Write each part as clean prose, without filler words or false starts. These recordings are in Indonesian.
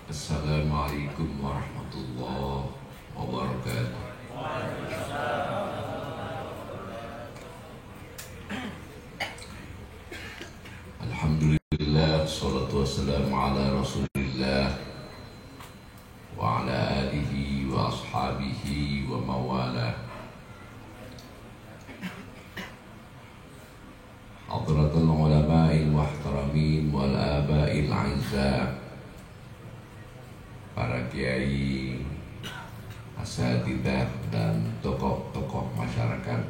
Assalamualaikum warahmatullahi wabarakatuh. Alhamdulillah, salatu wassalamu ala rasulillah wa ala alihi wa ashabihi wa mawala. Hadratul ulama'il muhtaramin wal aba'il aizza, para kiai, asatidzah dan tokoh-tokoh masyarakat.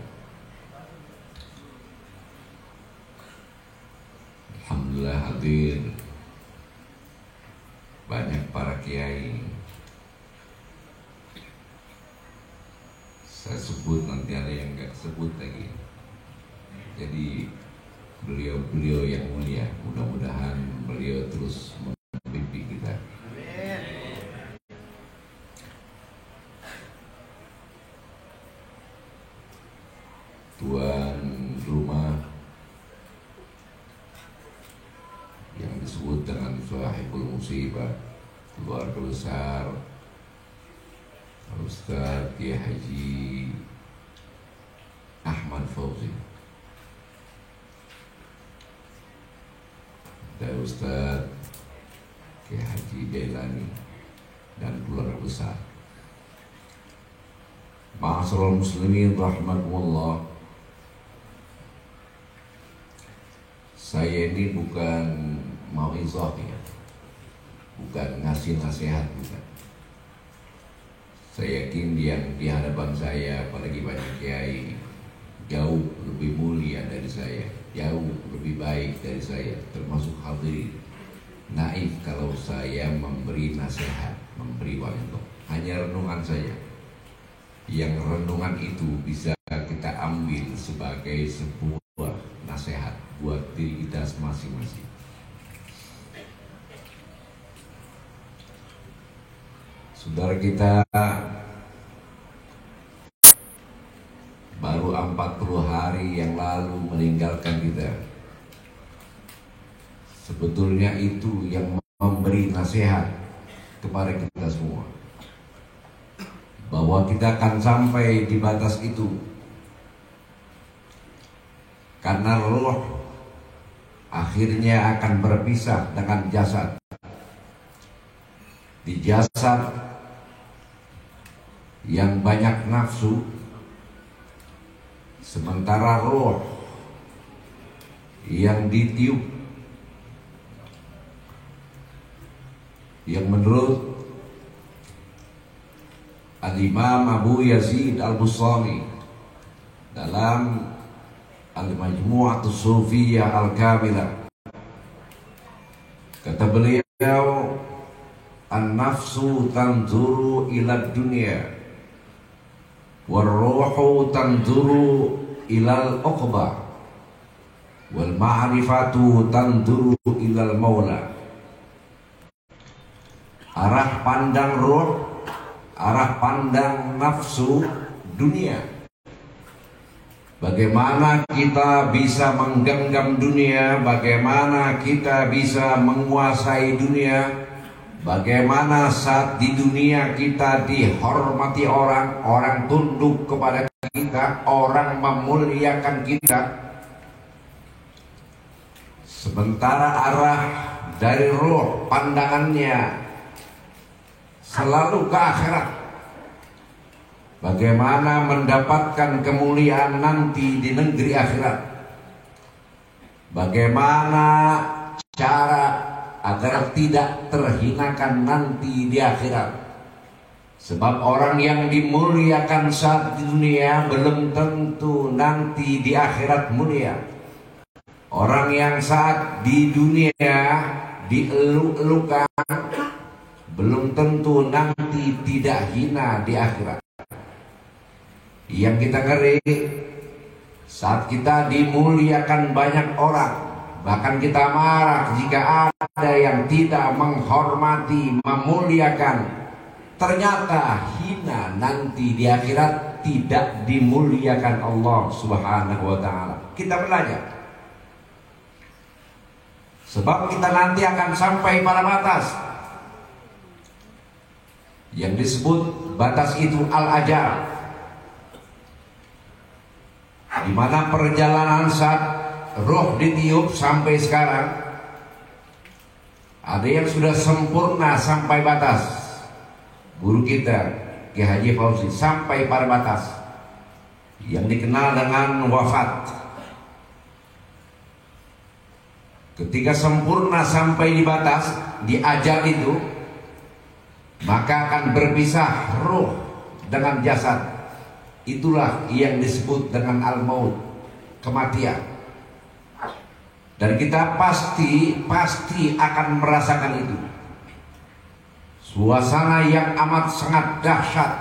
Alhamdulillah hadir banyak para kiai. Saya sebut, nanti ada yang nggak sebut lagi. Jadi beliau-beliau yang mulia, mudah-mudahan beliau terus membimbing kita. Tuan rumah yang disebut dengan sahibul musibah, keluarga besar Ustaz Kiai Haji Ahmad Fauzi dan Ustaz Kiai Haji Jailani dan keluarga besar. Ma'asyiral muslimin rahimakumullah. Saya ini bukan mau'izah ya, bukan ngasih nasihat, bukan. Saya yakin yang di hadapan saya, apalagi banyak kiai, jauh lebih mulia dari saya, jauh lebih baik dari saya, termasuk hadirin. Naif kalau saya memberi nasihat, memberi contoh. Hanya renungan saya, yang renungan itu bisa kita ambil sebagai sebuah nasihat buat diri kita masing-masing. Saudara kita baru 40 hari yang lalu meninggalkan kita. Sebetulnya itu yang memberi nasihat kepada kita semua, bahwa kita akan sampai di batas itu karena roh akhirnya akan berpisah dengan jasad. Di jasad yang banyak nafsu, sementara roh yang ditiup, yang menurut Al-Imam Abu Yazid Al-Bustami dalam Al-Majmu'atus Sufiyah Al-Kamilah, kata beliau, an-nafsu tanzuru ila dunya war-ruhu tanzuru ilal uqbah wal ma'rifatu tanzuru ilal maula. Arah pandang roh, arah pandang nafsu dunia. Bagaimana kita bisa menggenggam dunia, bagaimana kita bisa menguasai dunia, bagaimana saat di dunia kita dihormati orang, orang tunduk kepada kita, orang memuliakan kita. Sementara arah dari roh pandangannya selalu ke akhirat. Bagaimana mendapatkan kemuliaan nanti di negeri akhirat. Bagaimana cara agar tidak terhinakan nanti di akhirat. Sebab orang yang dimuliakan saat di dunia belum tentu nanti di akhirat mulia. Orang yang saat di dunia dieluk-elukan belum tentu nanti tidak hina di akhirat. Yang kita ngeri, saat kita dimuliakan banyak orang, bahkan kita marah jika ada yang tidak menghormati, memuliakan, ternyata hina nanti di akhirat, tidak dimuliakan Allah Subhanahu wa ta'ala. Kita belajar, sebab kita nanti akan sampai pada batas Yang disebut batas itu al-ajal, di mana perjalanan saat roh ditiup sampai sekarang, ada yang sudah sempurna sampai batas. Guru kita Ki Haji Fauzi sampai pada batas yang dikenal dengan wafat. Ketika sempurna sampai di batas, di ajal itu, maka akan berpisah roh dengan jasad. Itulah yang disebut dengan al-maut, kematian. Dan kita pasti akan merasakan itu. Suasana yang amat sangat dahsyat.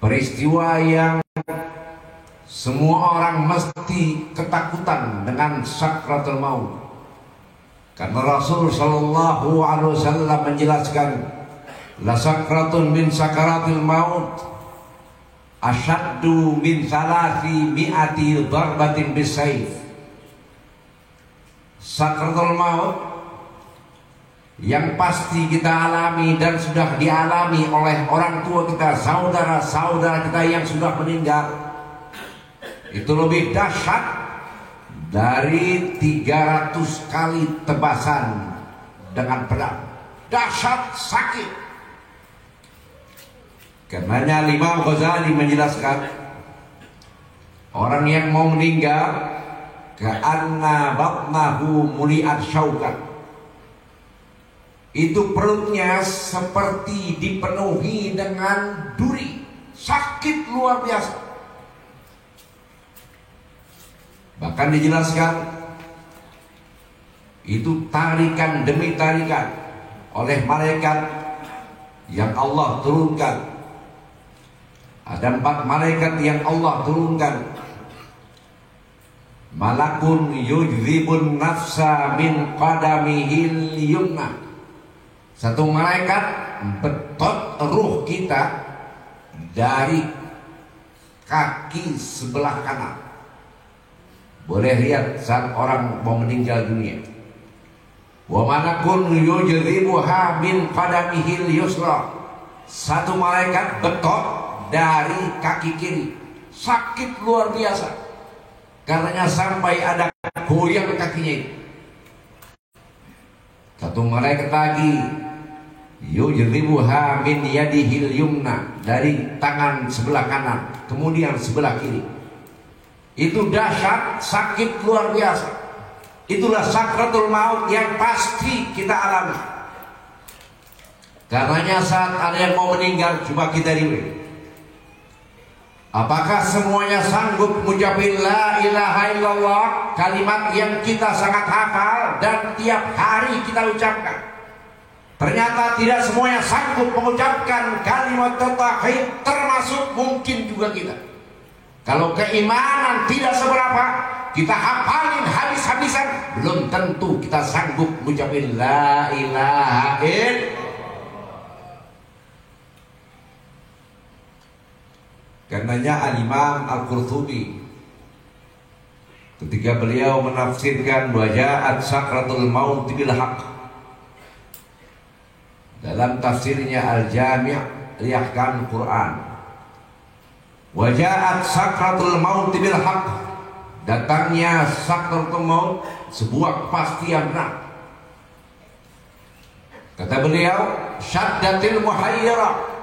Peristiwa yang semua orang mesti ketakutan dengan sakratul maut. Karena Rasul sallallahu alaihi wasallam menjelaskan, la sakratun min sakaratil maut asyaddu min salasi mi'ati darbatin bisayf. Sakratul maut yang pasti kita alami dan sudah dialami oleh orang tua kita, saudara-saudara kita yang sudah meninggal, itu lebih dahsyat dari 300 kali tebasan dengan pedang. Dahsyat, sakit. Karenanya Imam Ghazali menjelaskan, orang yang mau meninggal ka'anna batnahu muli'at syaukan, itu perutnya seperti dipenuhi dengan duri, sakit luar biasa. Bahkan dijelaskan itu tarikan demi tarikan oleh malaikat yang Allah turunkan. Ada 4 malaikat yang Allah turunkan. Malakun yujzibun nafsa min qadamihil yumna. Satu malaikat betot ruh kita dari kaki sebelah kanan. Boleh lihat saat orang mau meninggal dunia. Wa malakun yujzibuha min qadamihil yusra. Satu malaikat betot dari kaki kiri. Sakit luar biasa. Karenanya sampai ada goyang kakinya. Satu malaikat lagi yujzibuha min yadihil yumna, dari tangan sebelah kanan, kemudian sebelah kiri. Itu dahsyat, sakit luar biasa. Itulah sakratul maut yang pasti kita alami. Karenanya saat ada yang mau meninggal, coba kita riwayat. Apakah semuanya sanggup mengucapkan la ilaha illallah, kalimat yang kita sangat hafal dan tiap hari kita ucapkan? Ternyata tidak semuanya sanggup mengucapkan kalimat tauhid, termasuk mungkin juga kita. Kalau keimanan tidak seberapa, kita hafalin habis-habisan, belum tentu kita sanggup mengucapkan la ilaha illallah. Karenanya Al-Imam Al-Qurtubi ketika beliau menafsirkan waja'at sakratul maut bil haqq, dalam tafsirnya Al-Jami' li Ahkamil Quran, waja'at sakratul maut bil haqq, datangnya sakratul maut sebuah kepastian benar. Kata beliau, syaddatil muhayyirah,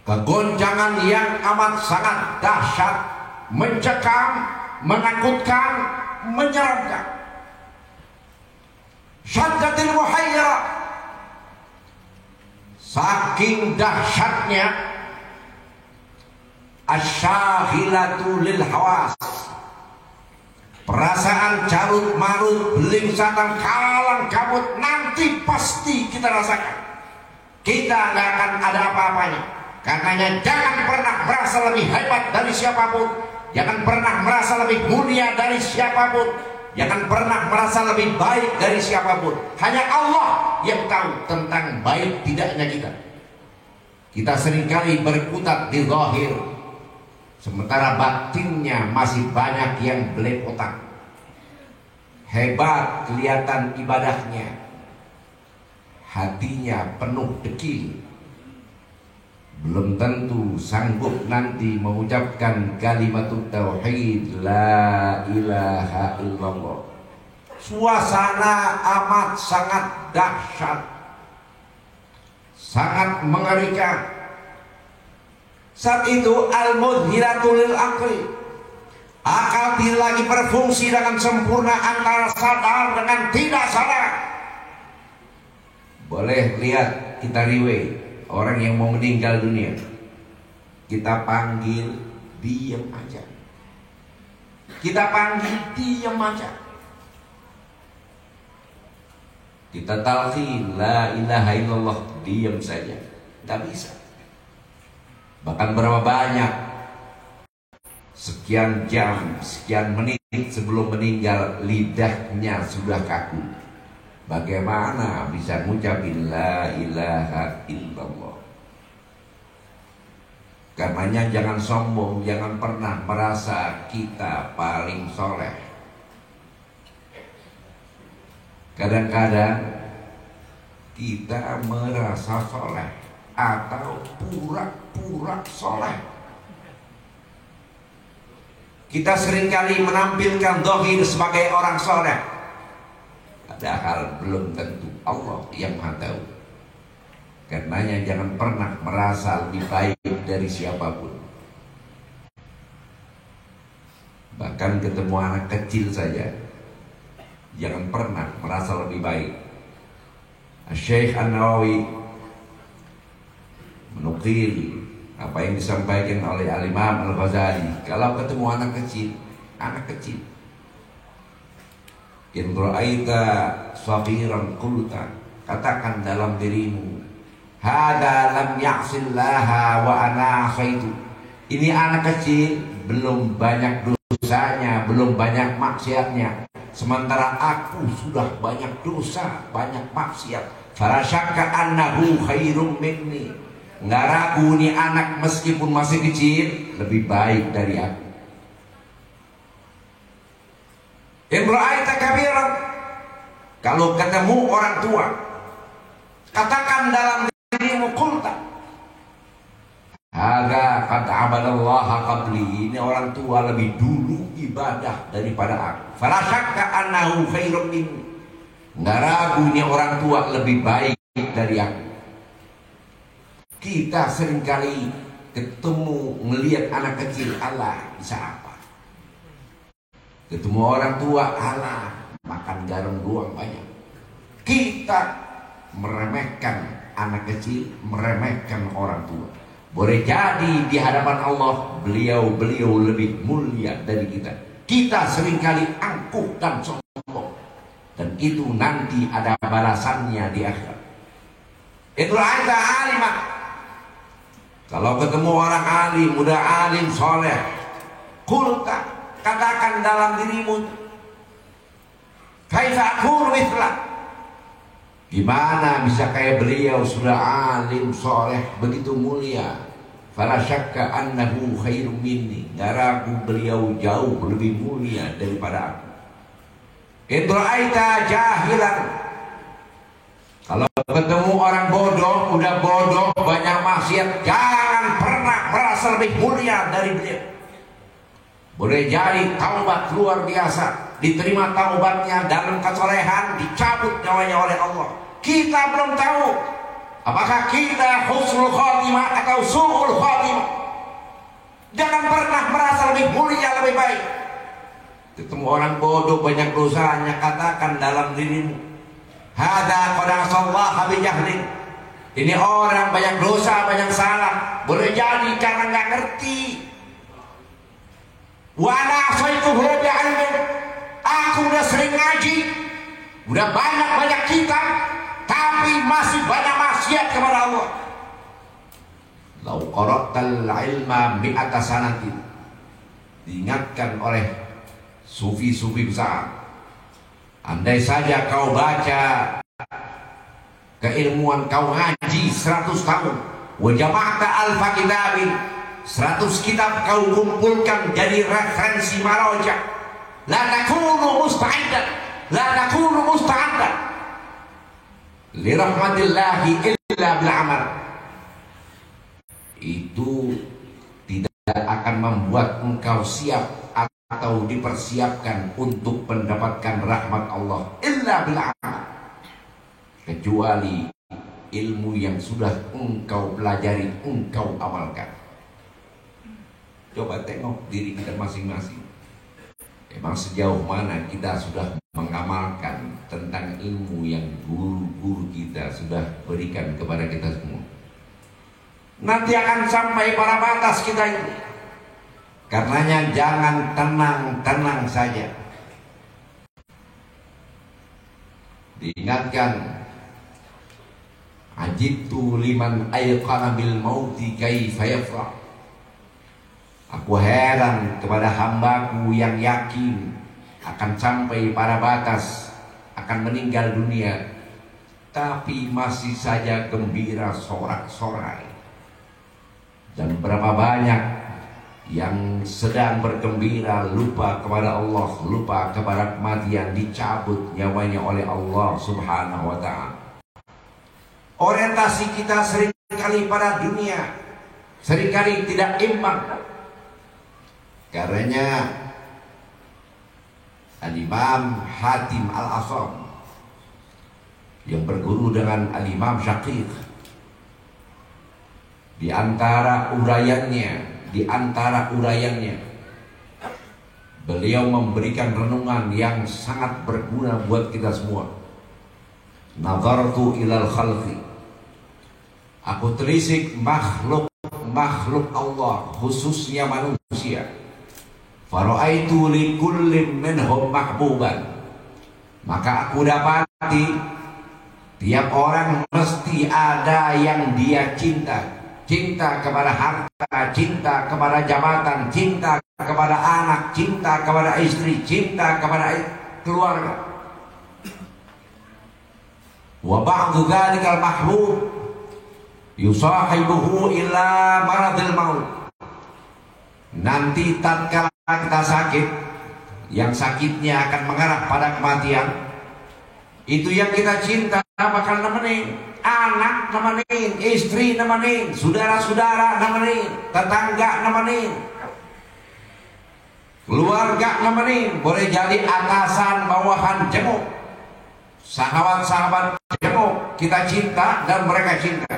kegoncangan yang amat sangat dahsyat, mencekam, menakutkan, menyeramkan. Syaddatil muhayyirah, saking dahsyatnya asyahilatu lil hawas, perasaan carut marut, beling satang, kalang kabut, nanti pasti kita rasakan. Kita nggak akan ada apa-apanya. Karenanya jangan pernah merasa lebih hebat dari siapapun, jangan pernah merasa lebih mulia dari siapapun, jangan pernah merasa lebih baik dari siapapun. Hanya Allah yang tahu tentang baik tidaknya kita. Kita seringkali berkutat di zahir, sementara batinnya masih banyak yang belepotan. Hebat kelihatan ibadahnya, hatinya penuh dekil, belum tentu sanggup nanti mengucapkan kalimat tauhid la ilaha illallah. Suasana amat sangat dahsyat, sangat mengerikan. Saat itu al-mudhiratul lil aqli, akal tidak lagi berfungsi dengan sempurna antara sadar dengan tidak sadar. Boleh lihat kita riwayat orang yang mau meninggal dunia, kita panggil diam aja, kita panggil diam aja, kita talqin la ilaha illallah, diam saja, tidak bisa. Bahkan berapa banyak, sekian jam, sekian menit sebelum meninggal lidahnya sudah kaku. Bagaimana bisa ngucapin la ilaha illallah? Karenanya jangan sombong, jangan pernah merasa kita paling soleh. Kadang-kadang kita merasa soleh atau pura-pura soleh. Kita seringkali menampilkan zahir sebagai orang soleh, padahal belum tentu Allah yang Maha Tahu. Karenanya jangan pernah merasa lebih baik dari siapapun. Bahkan ketemu anak kecil saja, jangan pernah merasa lebih baik. Syekh An-Nawawi menukil apa yang disampaikan oleh Al-Imam Al-Ghazali. Kalau ketemu anak kecil, in ra'aita safiran qulta, katakan dalam dirimu, hada lam ya'sillaha wa ana khaitu. Ini anak kecil belum banyak dosanya, belum banyak maksiatnya, sementara aku sudah banyak dosa, banyak maksiat. Fala syakka annahu khairum minni. Nggak ragu nih anak meskipun masih kecil lebih baik dari aku. Imra'aita kabiran, kalau ketemu orang tua, katakan dalam dirimu qulta, hadza qad abadallaha qabli. Ini orang tua lebih dulu ibadah daripada aku. Fala syakka annahu khairum minni. Nggak ragu nih orang tua lebih baik dari aku. Kita seringkali ketemu ngelihat anak kecil, Allah bisa apa? Ketemu orang tua, Allah makan garam doang banyak. Kita meremehkan anak kecil, meremehkan orang tua. Boleh jadi di hadapan Allah beliau lebih mulia dari kita. Kita seringkali angkuh dan sombong, dan itu nanti ada balasannya di akhirat. Itulah ada alimah. Kalau ketemu orang alim, udah alim soleh, qulta, katakan dalam dirimu, kaifa akunu mithla, gimana bisa kayak beliau, sudah alim soleh begitu mulia. Fala syakka annahu khairum minni. Gak ragu beliau jauh lebih mulia daripada aku. Idra'aita jahilan, kalau ketemu orang bodoh, udah bodoh, banyak maksiat, jangan pernah merasa lebih mulia dari beliau. Boleh jadi taubat luar biasa, diterima taubatnya dalam kesolehan, dicabut nyawanya oleh Allah. Kita belum tahu apakah kita husnul khotimah atau su'ul khotimah. Jangan pernah merasa lebih mulia, lebih baik. Ketemu orang bodoh, banyak dosanya, katakan dalam dirimu, hada qad asallaha bijahlin. Ini orang banyak dosa, banyak salah. Boleh jadi karena nggak ngerti. Wa ana asaituhu bi'ilmin. Aku udah sering ngaji, udah banyak kitab, tapi masih banyak maksiat kepada Allah. Lau qara'tal ilma mi'ata sanatin. Diingatkan oleh sufi-sufi besar, andai saja kau baca keilmuan, kau ngaji 100 tahun, wa jama'ta alfa kitabin, 100 kitab kau kumpulkan jadi referensi maraja, la takunu musta'iddan, li rahmatillahi illa bil amal. Itu tidak akan membuat engkau siap atau dipersiapkan untuk mendapatkan rahmat Allah illa bil amal, kecuali ilmu yang sudah engkau pelajari, engkau amalkan. Coba tengok diri kita masing-masing. Emang sejauh mana kita sudah mengamalkan tentang ilmu yang guru-guru kita sudah berikan kepada kita semua. Nanti akan sampai pada batas kita ini. Karenanya jangan tenang-tenang saja. Diingatkan, ajibtu liman ayqana bil mauti kaifa yafrah. Aku heran kepada hambaku yang yakin akan sampai pada batas, akan meninggal dunia, tapi masih saja gembira sorak-sorai. Dan berapa banyak yang sedang bergembira lupa kepada Allah, lupa kepada kematian, dicabut nyawanya oleh Allah Subhanahu wa ta'ala. Orientasi kita seringkali pada dunia, seringkali tidak imbang. Karenanya Al-Imam Hatim Al-Asam yang berguru dengan Al-Imam Syaqiq, di antara uraiannya beliau memberikan renungan yang sangat berguna buat kita semua. Nazartu ilal khalqi, aku telisik makhluk Allah, khususnya manusia. Fara'aitu li kullin minhum mahbuban, maka aku dapati tiap orang mesti ada yang dia cinta. Cinta kepada harta, cinta kepada jabatan, cinta kepada anak, cinta kepada istri, cinta kepada keluarga. Wa ba'du dzalikal mahbub yusahibuhu illa maradil maut. Nanti tatkala kita sakit, yang sakitnya akan mengarah pada kematian, itu yang kita cinta bakal nemenin. Anak nemenin, istri nemenin, saudara-saudara nemenin, tetangga nemenin, keluarga nemenin. Boleh jadi atasan, bawahan, jenguk, sahabat-sahabat jenguk, kita cinta dan mereka cinta.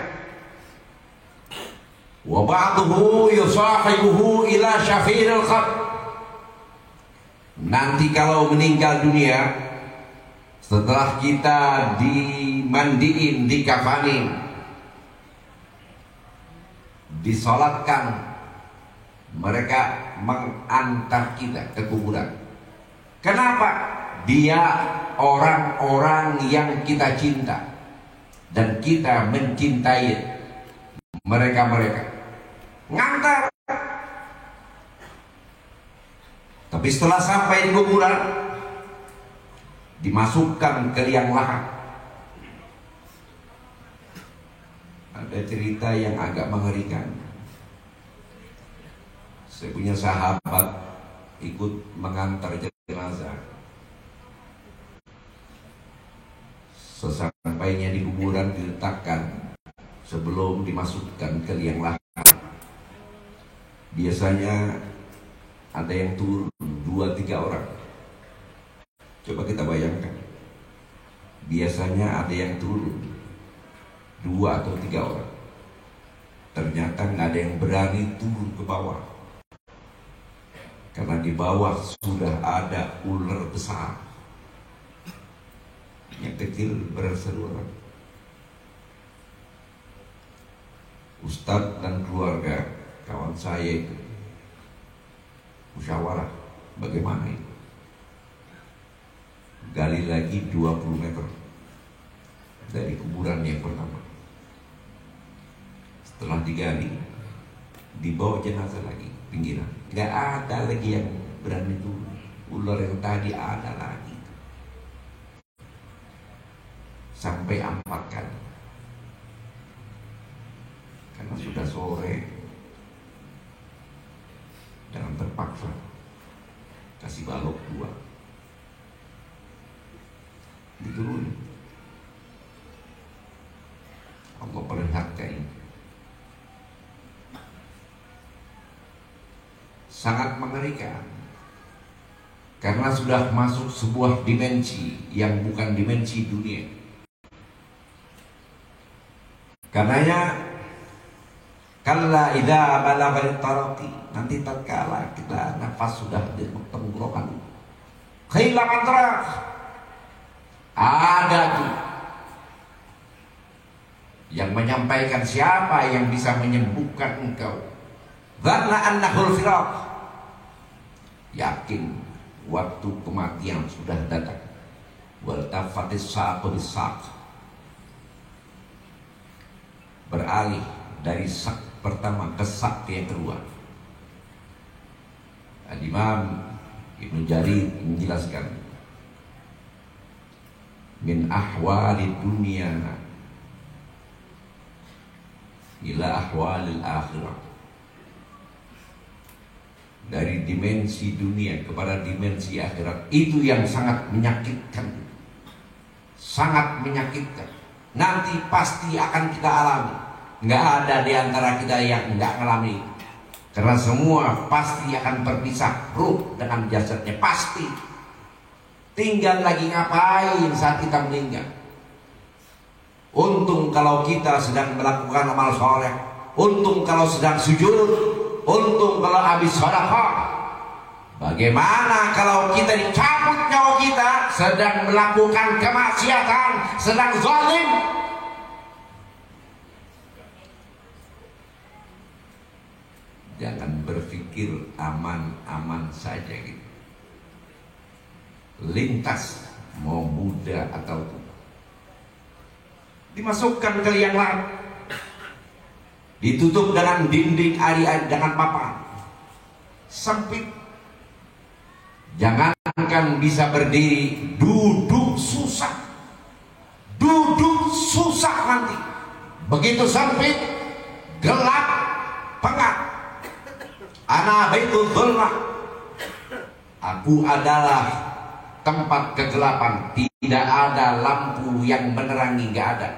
Wa ba'duhu yusahibuhu ila syafiril khalq. Nanti kalau meninggal dunia, setelah kita dimandiin, dikafanin, disolatkan, mereka mengantar kita ke kuburan. Kenapa? Dia orang-orang yang kita cinta dan kita mencintai mereka-mereka. Ngantar. Tapi setelah sampai di kuburan, dimasukkan ke liang lahat. Ada cerita yang agak mengerikan. Saya punya sahabat ikut mengantar jenazah. Sesampainya di kuburan diletakkan, sebelum dimasukkan ke liang lahat, biasanya ada yang turun 2-3 orang. Coba kita bayangkan, biasanya ada yang turun 2 atau 3 orang. Ternyata nggak ada yang berani turun ke bawah, karena di bawah sudah ada ular besar. Yang kecil berseluruhan. Ustadz dan keluarga kawan saya itu musyawarah, bagaimana itu? Gali lagi 20 meter dari kuburan yang pertama. Setelah digali, dibawa jenazah lagi pinggiran. Gak ada lagi yang berani turun. Ular yang tadi ada lagi. Sampai 4 kali. Karena sudah sore, jangan terpaksa kasih balok 2, diturunin. mereka ini. Sangat mengerikan. Karena sudah masuk sebuah dimensi yang bukan dimensi dunia. Karenanya kalla idza balaghat taraqi, nanti tatkala kita nafas sudah di tenggorokan, kehilangan terak, ada tuh yang menyampaikan siapa yang bisa menyembuhkan engkau. Dhanna annahul firaq, yakin waktu kematian sudah datang. Wal tafatis saqu bisaq, beralih dari sak pertama ke sak yang kedua. Al-Imam Ibnu Jarir menjelaskan, min ahwali dunia ila ahwalil akhirah, dari dimensi dunia kepada dimensi akhirat, itu yang sangat menyakitkan. Sangat menyakitkan. Nanti pasti akan kita alami. Nggak ada di antara kita yang nggak ngalami. Karena semua pasti akan berpisah, ruh dengan jasadnya pasti. Tinggal lagi ngapain saat kita meninggal. Untung kalau kita sedang melakukan amal soleh, untung kalau sedang sujud, untung kalau habis sedekah. Bagaimana kalau kita dicabut nyawa kita sedang melakukan kemaksiatan, sedang zalim? Jangan berpikir aman-aman saja gitu. Lintas mau muda atau tua, dimasukkan ke liang lahat, ditutup dengan dinding ari-ari dengan papan sempit. Jangankan bisa berdiri, duduk susah. Duduk susah nanti. Begitu sempit, gelap, pengap. Ana baitul dhulmah, aku adalah tempat kegelapan. Tidak ada lampu yang menerangi, gak ada.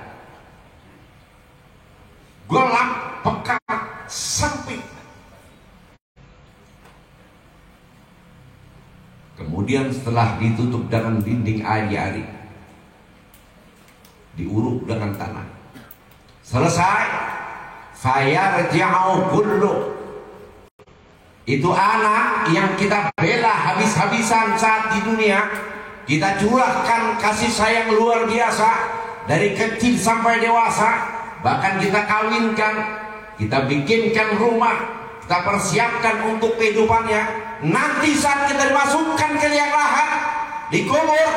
Gelap, pekat, sempit. Kemudian setelah ditutup dengan dinding ari-ari, diuruk dengan tanah, selesai, fayarji'u kullu, itu anak yang kita bela habis-habisan saat di dunia, kita curahkan kasih sayang luar biasa dari kecil sampai dewasa, bahkan kita kawinkan, kita bikinkan rumah, kita persiapkan untuk kehidupannya. Nanti saat kita dimasukkan ke liang lahat, dikubur,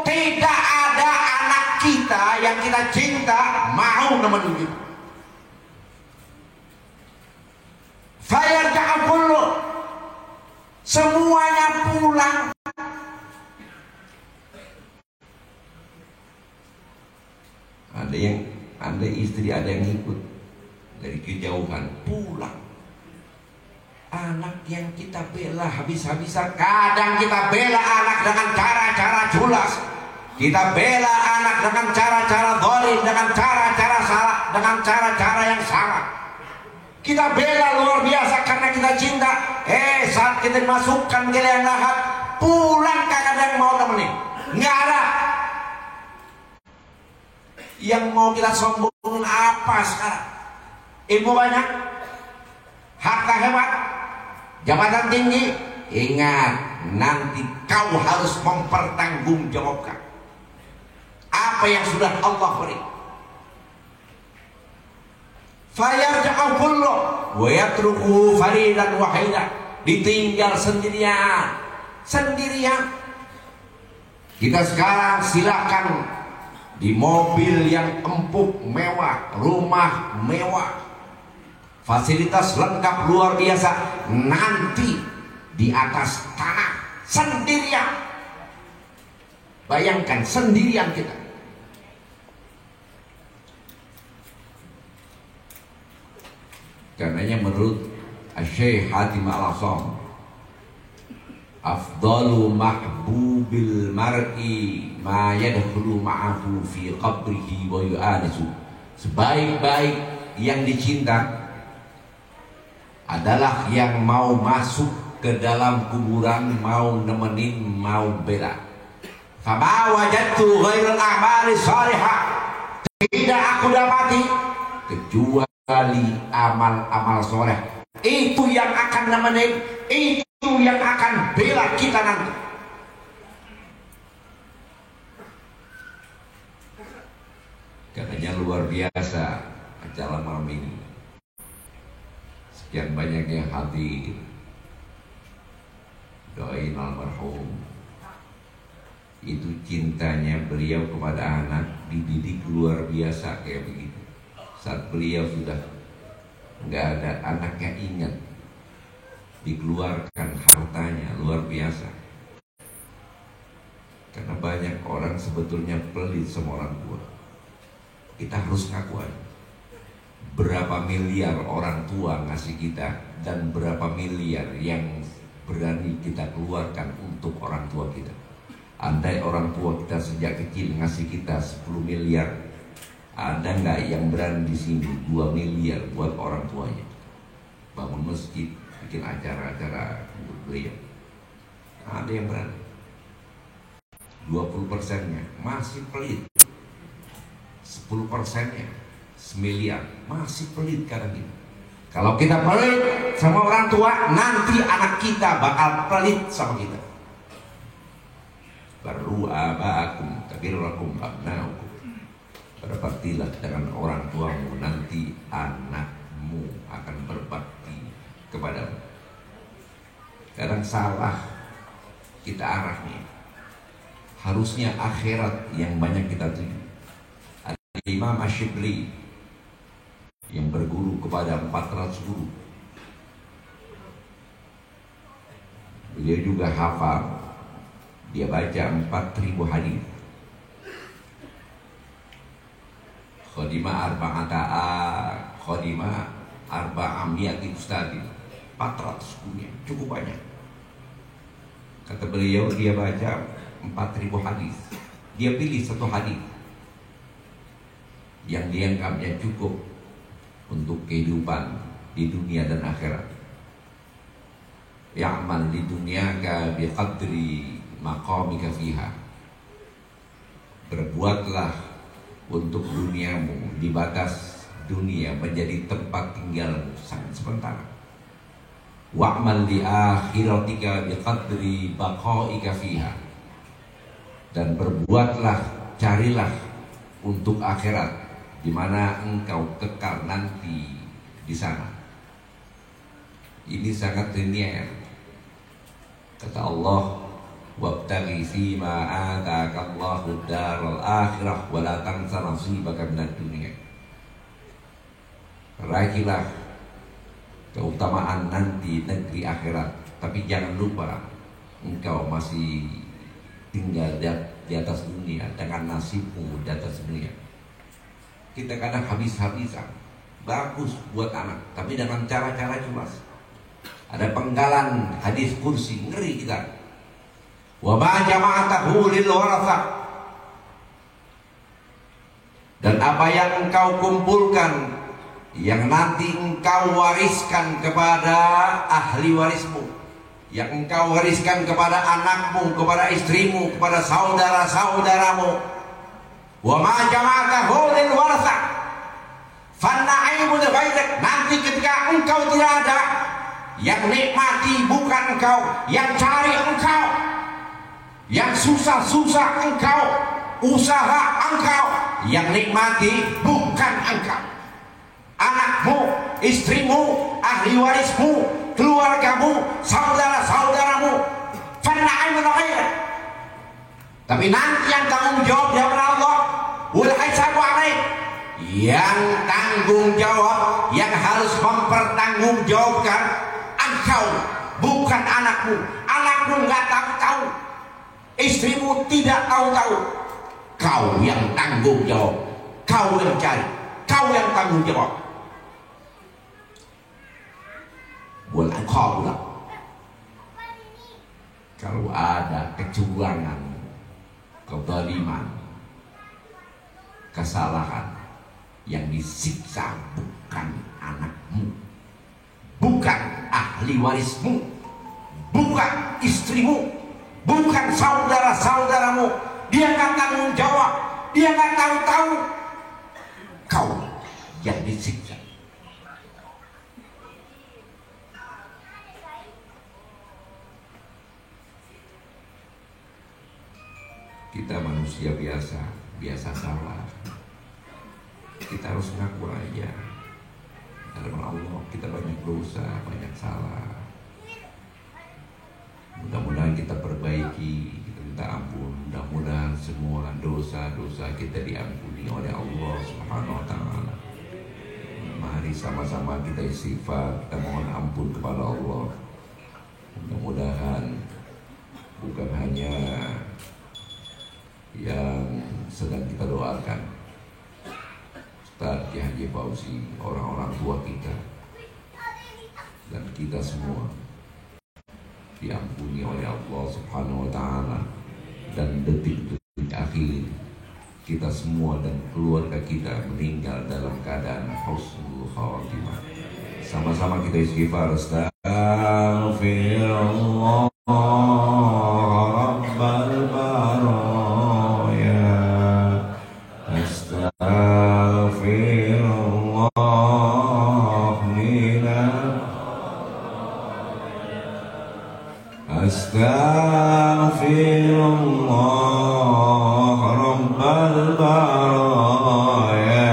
tidak ada anak kita yang kita cinta mau nemenin kita. Fayarja'u kullu, semuanya pulang. Ada istri, ada yang ikut dari kejauhan, pulang. Anak yang kita bela habis-habisan, kadang kita bela anak dengan cara-cara julas, kita bela anak dengan cara-cara zalim, dengan cara-cara salah, dengan cara-cara yang salah. Kita bela luar biasa karena kita cinta. Saat kita dimasukkan ke liang lahat, pulang kagak ada yang mau nemenin, nggak ada. Yang mau kita sombongin apa sekarang? Ilmu banyak, harta hebat, jabatan tinggi. Ingat, nanti kau harus mempertanggungjawabkan apa yang sudah Allah beri. Fayarja'u kullu wa yatruku faridan wahida, ditinggal sendirian. Kita sekarang silakan di mobil yang empuk mewah, rumah mewah, fasilitas lengkap luar biasa, nanti di atas tanah sendirian. Bayangkan sendirian kita. Karenanya menurut Syekh Hatim Al-Asam, afdalu mahbubil mar'i ma yadkhulu ma'ahu fi qabrihi wa yu'anisu, sebaik-baik yang dicinta adalah yang mau masuk ke dalam kuburan, mau nemenin, mau bela. Fama wajadtu ghairal a'mali shalihah, tidak aku dapati kecuali amal-amal soleh. Itu yang akan nemenin, itu yang akan bela kita nanti. Katanya luar biasa acara malam ini. Sekian banyak yang hadir. Doain almarhum. Itu cintanya beliau kepada anak dididik luar biasa kayak begitu. Saat beliau sudah nggak ada anaknya, ingat dikeluarkan hartanya luar biasa. Karena banyak orang sebetulnya pelit sama orang tua. Kita harus ngaku aja. Berapa miliar orang tua ngasih kita dan berapa miliar yang berani kita keluarkan untuk orang tua kita. Andai orang tua kita sejak kecil ngasih kita 10 miliar, ada nggak yang berani di sini 2 miliar buat orang tuanya? Bangun masjid, bikin acara-acara untuk beliau. Ada yang berani. 20%-nya masih pelit. 10%-nya semiliar masih pelit kadang gitu. Kalau kita pelit sama orang tua, nanti anak kita bakal pelit sama kita. Baru abaakum kabirrakum abnaukum. Berbaktilah dengan orang tuamu, nanti anakmu akan berbakti kepadamu. Kadang salah kita arahnya. Harusnya akhirat yang banyak kita tuju. Imam Ash-Shibli yang berguru kepada 400 guru. Beliau juga hafal. Dia baca 4.000 hadis. Khodimah arba'amiyati ustadin. 400 gurunya, cukup banyak. Kata beliau, dia baca 4.000 hadis. Dia pilih satu hadis yang dianggapnya cukup untuk kehidupan di dunia dan akhirat. Ya'mal di dunia ka biqadri maqamika fiha. Berbuatlah untuk duniamu di batas dunia menjadi tempat tinggalmu sangat sementara. Wa'mal li akhiratika biqadri baqaika fiha. Dan berbuatlah, carilah untuk akhirat di mana engkau kekal nanti di sana. Ini sangat linear. Kata Allah, wabtaghi fima ataka Allahu daral akhirah wa la tansa nasibaka minad dunya. Raihlah keutamaan nanti negeri akhirat, tapi jangan lupa engkau masih tinggal di atas dunia dengan nasibmu di atas dunia. Kita kadang habis-habisan, bagus buat anak, tapi dengan cara-cara culas. Ada penggalan hadis kursi, ngeri kita. Wa ma jama'atahu lil warasah. Dan apa yang engkau kumpulkan, yang nanti engkau wariskan kepada ahli warismu, yang engkau wariskan kepada anakmu, kepada istrimu, kepada saudara-saudaramu. Wa ma jama'atahu lil warasah fannaimu ghairak. Nanti ketika engkau tidak ada, yang nikmati bukan engkau, yang cari engkau, yang susah-susah engkau, usaha engkau, yang nikmati bukan engkau. Anakmu, istrimu, ahli warismu, keluargamu, saudara-saudaramu, fannaimu ghairak. Tapi nanti yang tanggung jawab di hadapan Allah, wal hisabu alaik, yang tanggung jawab, yang harus mempertanggungjawabkan engkau, bukan anakmu. Anakmu nggak tahu-tahu, istrimu tidak tahu-tahu. Kau yang tanggung jawab, kau yang cari, kau yang tanggung jawab. Wal iqab, kalau ada kecurangan, kezaliman, kesalahan, yang disiksa bukan bukan anakmu, bukan ahli warismu, bukan istrimu, bukan saudara-saudaramu. Dia nggak tanggung jawab, dia nggak tahu-tahu. Kau yang disiksa. Kita manusia biasa salah. Kita harus ngaku aja. Hadapan Allah kita banyak dosa, banyak salah. Mudah-mudahan kita perbaiki, kita minta ampun. Mudah-mudahan semua dosa-dosa kita diampuni oleh Allah Subhanahu wa taala. Mari sama-sama kita istighfar, kita mohon ampun kepada Allah. Mudah-mudahan bukan hanya yang sedang kita doakan, Ustaz Kiai Haji Fauzi, orang-orang tua kita dan kita semua diampuni oleh Allah Subhanahu wa taala, dan detik-detik akhir kita semua dan keluarga kita meninggal dalam keadaan husnul khatimah. Sama-sama kita istighfar. Astaghfirullah rabbal baraya, astaghfirullah minal, astaghfirullah rabbal baraya,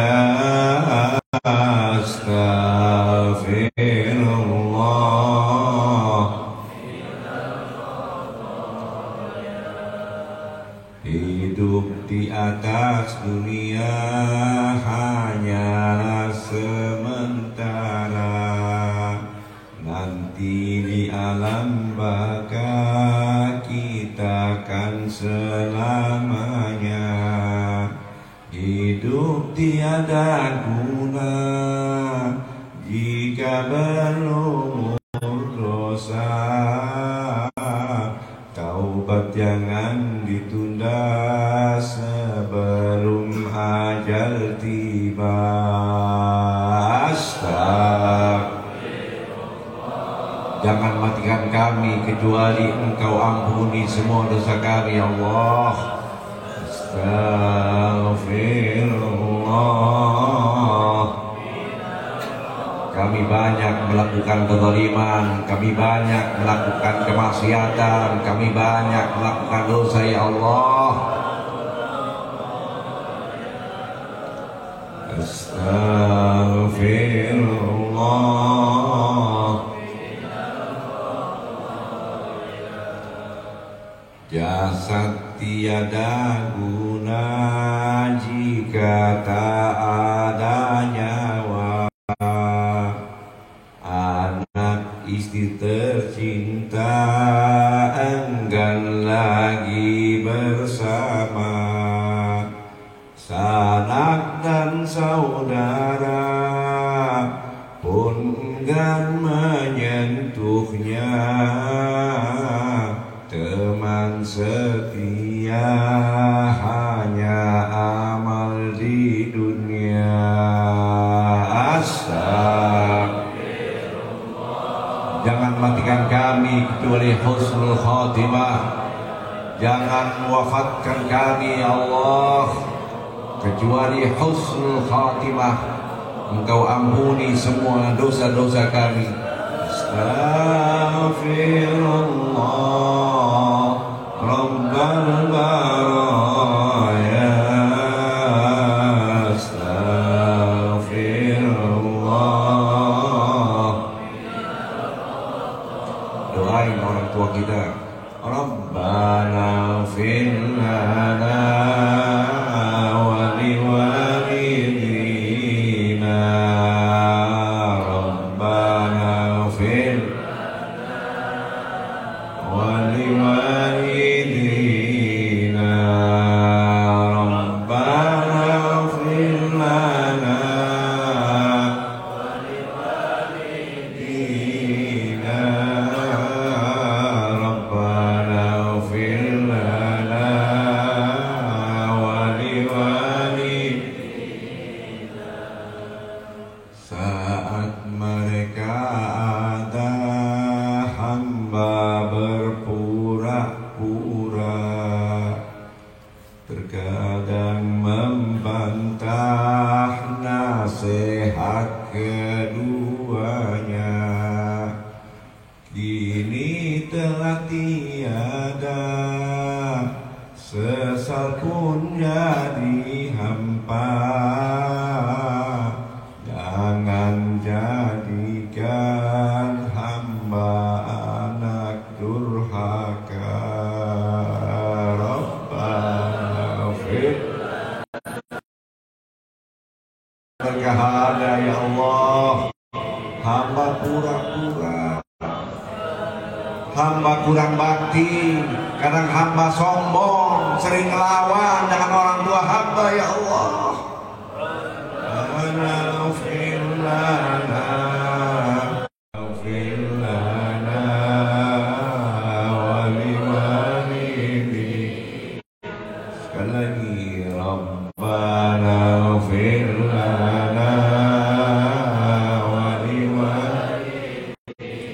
astaghfirullah. Hidup di atas dunia hanyalah sementara, nanti di alam baka kita kan selamanya. Hidup tiada guna jika belum dosa. Taubat jangan ditunda sebelum ajal tiba. Jangan matikan kami kecuali Engkau ampuni semua dosa kami, ya Allah. Astaghfirullah. Kami banyak melakukan kezaliman, kami banyak melakukan kemaksiatan, kami banyak melakukan dosa, ya Allah. Astaghfirullah. Jasad tiada guna jika tak ada nyawa. Anak istri tercinta enggan lagi bersama. Sanak dan saudara pun enggan menyentuhnya. Teman setia hanya amal di dunia. Jangan matikan kami kecuali husnul khatimah. Jangan wafatkan kami, ya Allah, kecuali husnul khatimah. Engkau ampuni semua dosa-dosa kami. Astaghfirullah rabbal baraya, astaghfirullah. Doain orang tua kita. Rabbana fir lana wa liwalidina, Rabbana fir wa liwalidina, Rabbana fir lana wa liwalidina, Rabbana fir lana hak keduanya kini telah tiada, sesal pun jadi hampa. Jangan jadikan hamba anak durhaka. Rabbana fir berkahada ya Allah. Hamba pura-pura, hamba kurang bakti, kadang hamba sombong, sering lawan dengan orang tua hamba ya Allah. Ighfir lana, ighfir lana wa liwalidayna. Sekali lagi, Rabbana ighfir lana wa liwalidayna.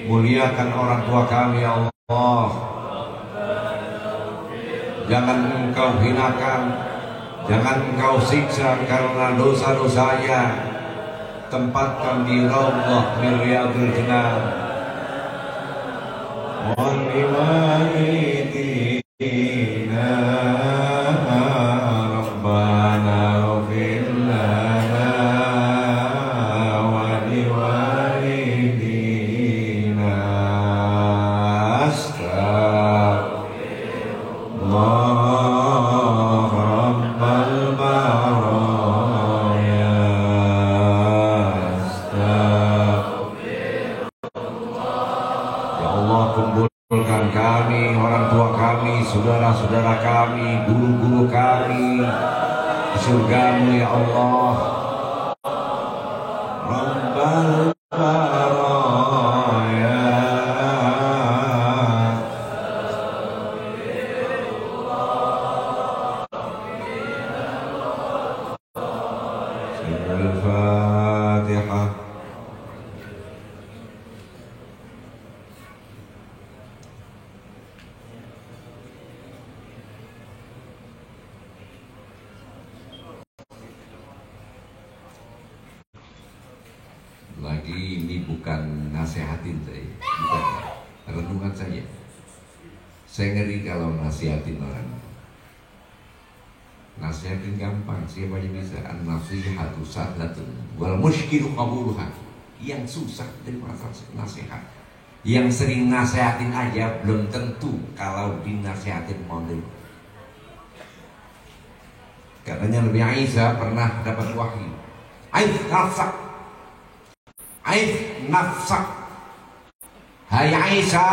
Muliakan orang tua kami ya Allah. Jangan engkau hinakan, jangan engkau siksa karena dosa-dosanya. Tempatkan di Raudhah min Riyadhil Janah. Wa liwalidayna Rabbana ighfir lana wa liwalidayna. Astagfirullah Rabbal baraya. Ya Allah, kumpulkan kami, orang tua kami, saudara-saudara kami, guru-guru kami di surgamu ya Allah. Rabbal baraya. Al-Fatihah. Lagi ini bukan nasihatin saya, bukan renungan saja. Saya ngeri kalau nasihatin orang. Nasihatin gampang, siapa aja bisa. An-nasihatu sahlatun wal mushkilu qabuluha. Yang susah dari masalah nasihat. Yang sering nasihatin aja belum tentu kalau dinasihatin mau terima. Katanya Nabi Isa pernah dapat wahyu. Aif nafsak, aif nafsak. Hai Isa,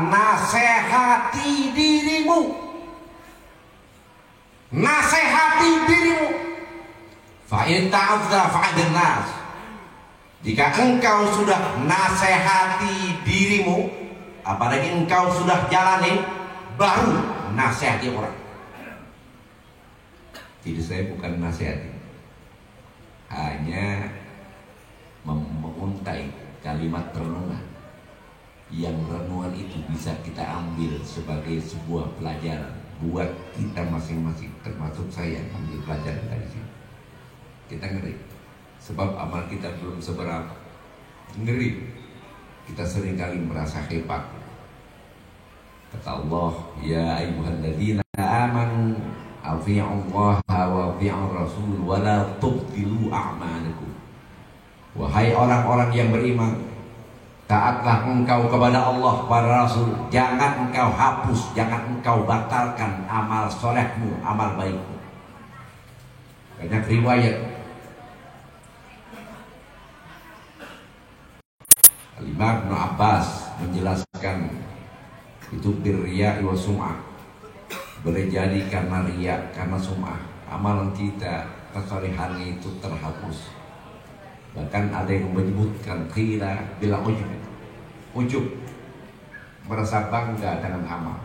nasihati dirimu. Nasihati dirimu. Fa'in ta'adza fa'adun nas. Jika engkau sudah nasihati dirimu, apalagi engkau sudah jalani, baru nasihati orang. Jadi saya bukan nasihati, hanya menguntai kalimat renungan. Yang renungan itu bisa kita ambil sebagai sebuah pelajaran buat kita masing-masing, termasuk saya ambil pelajaran dari sini. Kita ngeri, sebab amal kita belum seberapa. Ngeri, kita seringkali merasa hebat. Kata Allah, ya ayyuhalladzina amanu athi'ullaha wa athi'ur rasul wa la tubtilu a'malakum. Wahai orang-orang yang beriman, taatlah engkau kepada Allah, para Rasul. Jangan engkau hapus, jangan engkau batalkan amal solehmu, amal baikmu. Banyak riwayat Al-Imam Ibn Abbas menjelaskan itu birriya wa sum'ah, boleh jadi karena riya, karena sum'ah, amalan kita, kesalehannya itu terhapus. Bahkan ada yang menyebutkan qila bila ujub, merasa bangga dengan amal.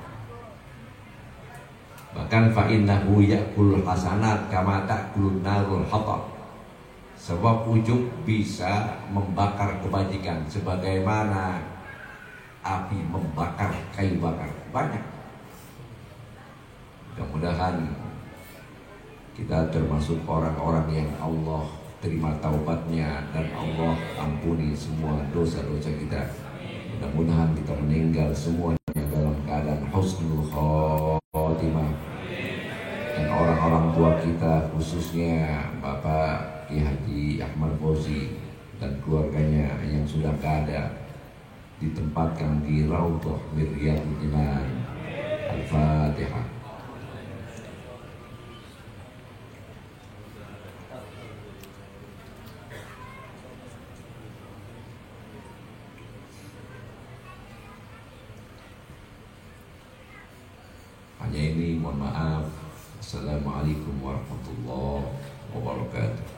Bahkan fa innahu ya'kul hasanat kama ta'kulun narul hatab. Sebab ujub bisa membakar kebajikan sebagaimana api membakar kayu bakar. Banyak. Mudah-mudahan kita termasuk orang-orang yang Allah terima taubatnya, dan Allah ampuni semua dosa-dosa kita. Mudah-mudahan kita meninggal semuanya dalam keadaan husnul khotimah, dan orang-orang tua kita khususnya Bapak Ki Haji Ahmad Fauzi dan keluarganya yang sudah gak ada ditempatkan di Raudhah min Riyadhil Jinan. Al-Fatihah. Hanya ini, mohon maaf. Assalamualaikum warahmatullahi wabarakatuh.